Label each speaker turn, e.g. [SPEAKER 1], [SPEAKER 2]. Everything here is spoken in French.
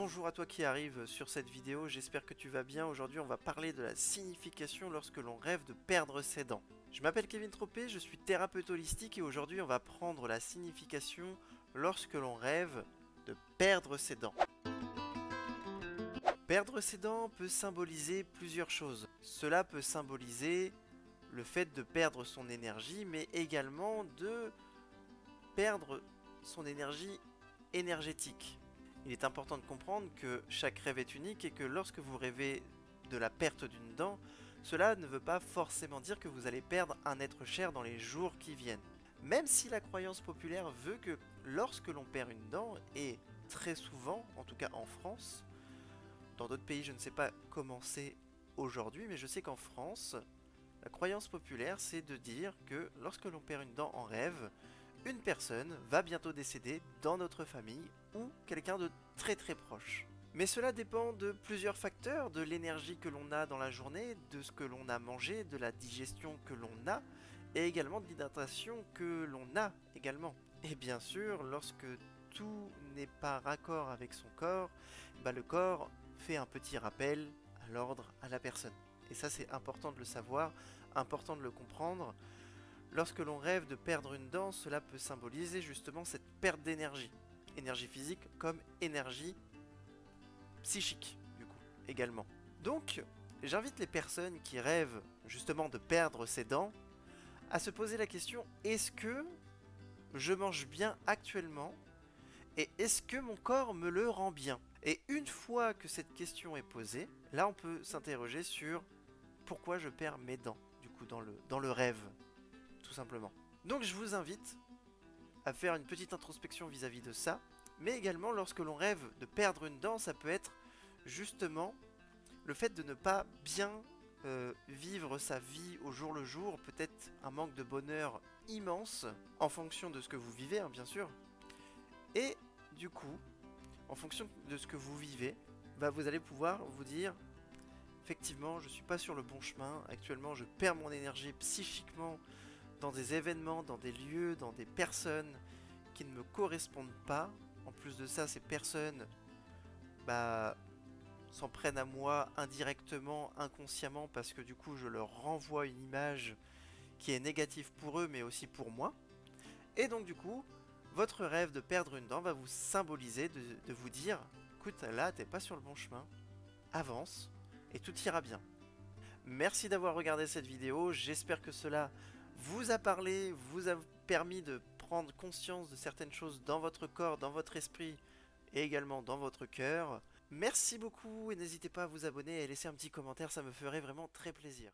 [SPEAKER 1] Bonjour à toi qui arrive sur cette vidéo, j'espère que tu vas bien. Aujourd'hui on va parler de la signification lorsque l'on rêve de perdre ses dents. Je m'appelle Kevin Tropé, je suis thérapeute holistique et aujourd'hui on va prendre la signification lorsque l'on rêve de perdre ses dents. Perdre ses dents peut symboliser plusieurs choses. Cela peut symboliser le fait de perdre son énergie, mais également de perdre son énergie énergétique. Il est important de comprendre que chaque rêve est unique et que lorsque vous rêvez de la perte d'une dent, cela ne veut pas forcément dire que vous allez perdre un être cher dans les jours qui viennent. Même si la croyance populaire veut que lorsque l'on perd une dent, et très souvent, en tout cas en France, dans d'autres pays je ne sais pas comment c'est aujourd'hui, mais je sais qu'en France, la croyance populaire c'est de dire que lorsque l'on perd une dent en rêve, une personne va bientôt décéder dans notre famille ou quelqu'un de très très proche. Mais cela dépend de plusieurs facteurs, de l'énergie que l'on a dans la journée, de ce que l'on a mangé, de la digestion que l'on a, et également de l'hydratation que l'on a également. Et bien sûr, lorsque tout n'est pas raccord avec son corps, le corps fait un petit rappel à l'ordre à la personne. Et ça c'est important de le savoir, important de le comprendre. Lorsque l'on rêve de perdre une dent, cela peut symboliser justement cette perte d'énergie. Énergie physique comme énergie psychique, du coup, également. Donc, j'invite les personnes qui rêvent justement de perdre ses dents à se poser la question, est-ce que je mange bien actuellement et est-ce que mon corps me le rend bien? Et une fois que cette question est posée, là on peut s'interroger sur pourquoi je perds mes dents, du coup, dans le rêve. Tout simplement. Donc je vous invite à faire une petite introspection vis-à-vis de ça, mais également lorsque l'on rêve de perdre une dent, ça peut être justement le fait de ne pas bien vivre sa vie au jour le jour, peut-être un manque de bonheur immense, en fonction de ce que vous vivez, hein, bien sûr, et du coup, en fonction de ce que vous vivez, vous allez pouvoir vous dire effectivement, je suis pas sur le bon chemin, actuellement je perds mon énergie psychiquement dans des événements, dans des lieux, dans des personnes qui ne me correspondent pas. En plus de ça, ces personnes s'en prennent à moi indirectement, inconsciemment, parce que du coup je leur renvoie une image qui est négative pour eux, mais aussi pour moi. Et donc du coup, votre rêve de perdre une dent va vous symboliser de vous dire, écoute, là t'es pas sur le bon chemin, avance, et tout ira bien. Merci d'avoir regardé cette vidéo, j'espère que cela vous a parlé, vous a permis de prendre conscience de certaines choses dans votre corps, dans votre esprit et également dans votre cœur. Merci beaucoup et n'hésitez pas à vous abonner et à laisser un petit commentaire, ça me ferait vraiment très plaisir.